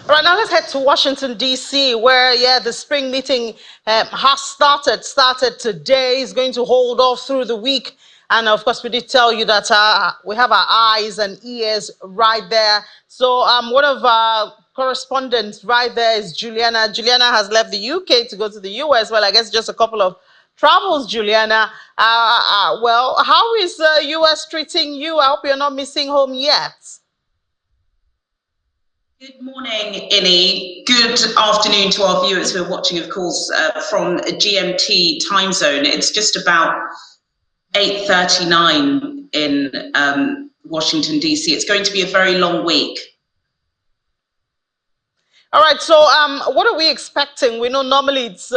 All right, now let's head to Washington, D.C., where, the spring meeting has started today. It's going to hold off through the week. And, of course, we did tell you that we have our eyes and ears right there. So one of our correspondents right there is Juliana. Juliana has left the UK to go to the US. Well, I guess just a couple of travels, Juliana. Well, how is the US treating you? I hope you're not missing home yet. Good morning, Innie. Good afternoon to our viewers who are watching, of course, from a GMT time zone. It's just about 8:39 in Washington, D.C. It's going to be a very long week. All right, so what are we expecting? We know normally it's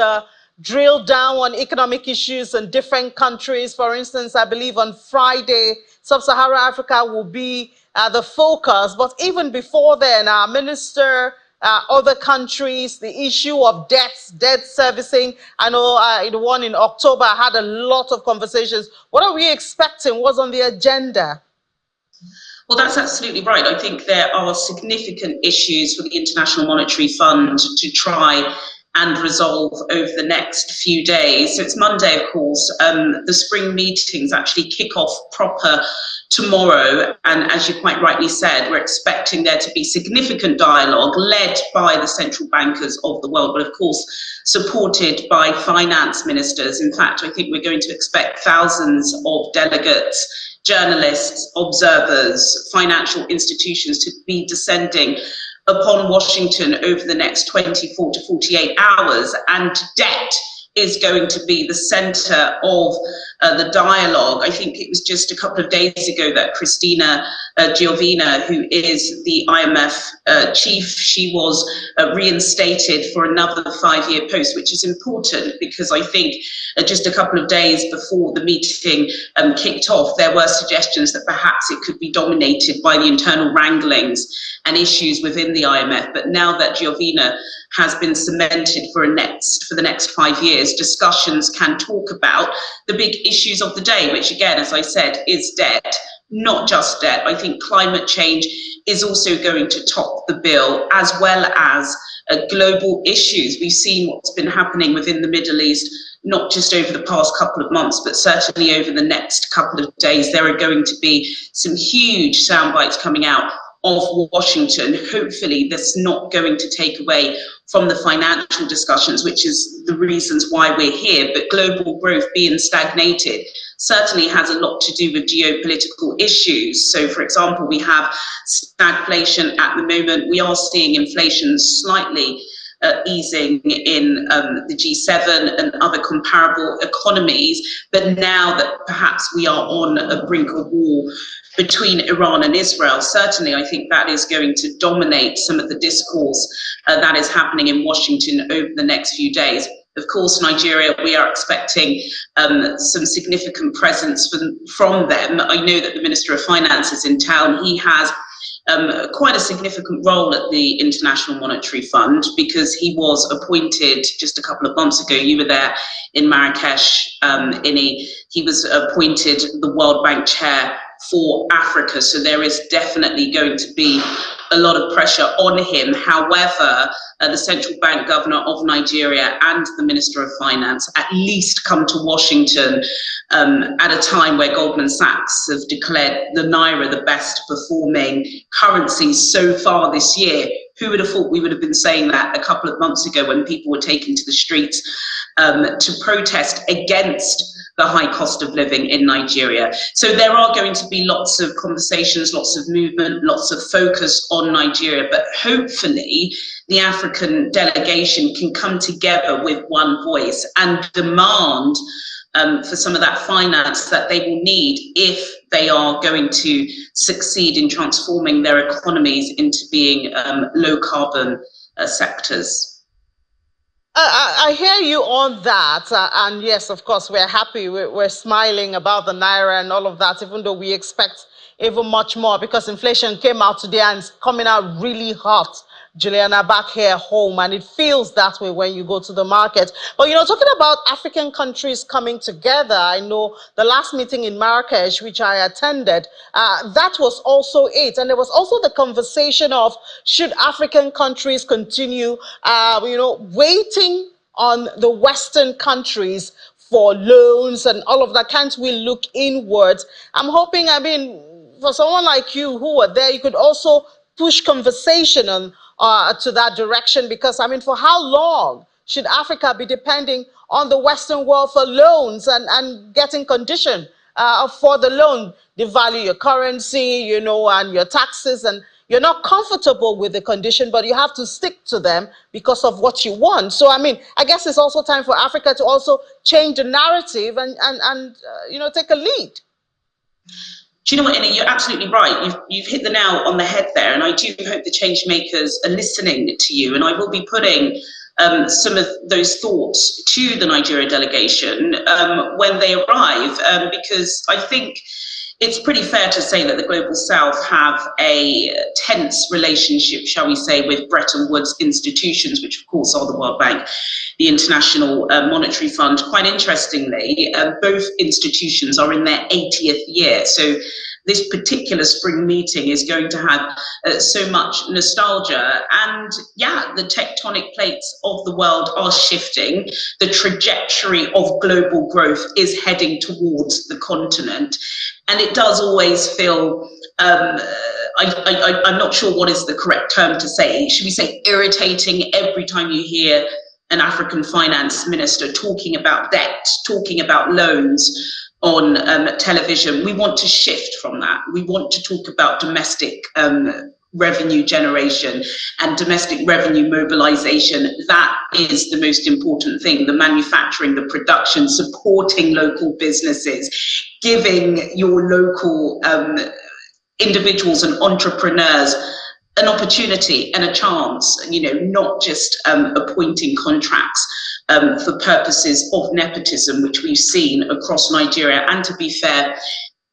drilled down on economic issues in different countries. For instance, I believe on Friday, Sub-Saharan Africa will be the focus. But even before then, our minister, other countries, the issue of debt servicing. I know the one in October had a lot of conversations. What are we expecting? What's on the agenda? Well, that's absolutely right. I think there are significant issues for the International Monetary Fund to try and resolve over the next few days. So it's Monday, of course. The spring meetings actually kick off proper tomorrow. And as you quite rightly said, we're expecting there to be significant dialogue led by the central bankers of the world, but of course, supported by finance ministers. In fact, I think we're going to expect thousands of delegates, journalists, observers, financial institutions to be descending upon Washington over the next 24 to 48 hours, and debt is going to be the center of the dialogue. I think it was just a couple of days ago that Christina Giovina, who is the IMF chief, she was reinstated for another 5-year post, which is important because I think just a couple of days before the meeting kicked off, there were suggestions that perhaps it could be dominated by the internal wranglings and issues within the IMF. But now that Giovina has been cemented for the next 5 years, discussions can talk about the big issues of the day, which again, as I said, is debt. Not just debt. I think climate change is also going to top the bill, as well as global issues. We've seen what's been happening within the Middle East, not just over the past couple of months, but certainly over the next couple of days. There are going to be some huge sound bites coming out of Washington. Hopefully that's not going to take away from the financial discussions, which is the reasons why we're here. But global growth being stagnated certainly has a lot to do with geopolitical issues. So, for example, we have stagflation at the moment. We are seeing inflation slightly easing in the G7 and other comparable economies. But now that perhaps we are on a brink of war between Iran and Israel, certainly I think that is going to dominate some of the discourse that is happening in Washington over the next few days. Of course, Nigeria, we are expecting some significant presence from them. I know that the Minister of Finance is in town. He has quite a significant role at the International Monetary Fund because he was appointed just a couple of months ago. You were there in Marrakesh, Innie. He was appointed the World Bank chair for Africa. So there is definitely going to be a lot of pressure on him. However, the central bank governor of Nigeria and the Minister of Finance at least come to Washington at a time where Goldman Sachs have declared the Naira the best performing currency so far this year. Who would have thought we would have been saying that a couple of months ago when people were taken to the streets to protest against the high cost of living in Nigeria. So there are going to be lots of conversations, lots of movement, lots of focus on Nigeria, but hopefully the African delegation can come together with one voice and demand for some of that finance that they will need if they are going to succeed in transforming their economies into being low carbon sectors. I hear you on that, and yes, of course, we're happy. We're smiling about the Naira and all of that, even though we expect even much more because inflation came out today and it's coming out really hot Juliana, back here home, and it feels that way when you go to the market. But, talking about African countries coming together, I know the last meeting in Marrakesh, which I attended, that was also it. And there was also the conversation of, should African countries continue, waiting on the Western countries for loans and all of that? Can't we look inwards? I'm hoping, for someone like you who were there, you could also push conversation on to that direction, because for how long should Africa be depending on the Western world for loans and getting condition for the loan? Devalue your currency, and your taxes, and you're not comfortable with the condition, but you have to stick to them because of what you want. So, I guess it's also time for Africa to also change the narrative and take a lead. Do you know what, Inna? You're absolutely right. You've hit the nail on the head there, and I do hope the change makers are listening to you. And I will be putting some of those thoughts to the Nigeria delegation when they arrive, because I think it's pretty fair to say that the Global South have a tense relationship, shall we say, with Bretton Woods institutions, which of course are the World Bank, the International Monetary Fund. Quite interestingly, both institutions are in their 80th year. So this particular spring meeting is going to have so much nostalgia. And yeah, the tectonic plates of the world are shifting. The trajectory of global growth is heading towards the continent. And it does always feel, I'm not sure what is the correct term to say. Should we say irritating every time you hear an African finance minister talking about debt, talking about loans on television? We want to shift from that. We want to talk about domestic revenue generation and domestic revenue mobilization. That is the most important thing. The manufacturing, the production, supporting local businesses, giving your local individuals and entrepreneurs an opportunity and a chance, not just appointing contracts for purposes of nepotism, which we've seen across Nigeria, and to be fair,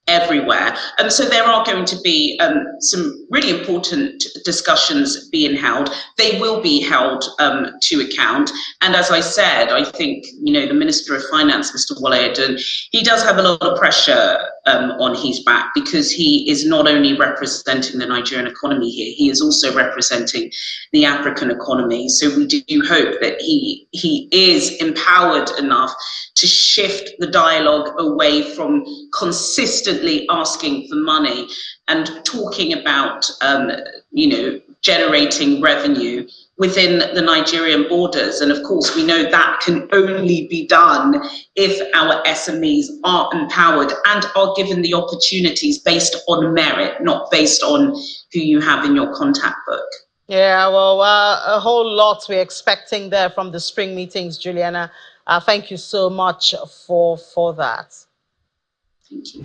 everywhere. So there are going to be some really important discussions being held. They will be held to account. And as I said, I think, the Minister of Finance, Mr. Wale Edun, he does have a lot of pressure on his back, because he is not only representing the Nigerian economy here, he is also representing the African economy. So we do hope that he is empowered enough to shift the dialogue away from consistently asking for money and talking about, generating revenue within the Nigerian borders. And of course, we know that can only be done if our SMEs are empowered and are given the opportunities based on merit, not based on who you have in your contact book. Yeah, well, a whole lot we're expecting there from the spring meetings, Juliana. Thank you so much for that. Thank you.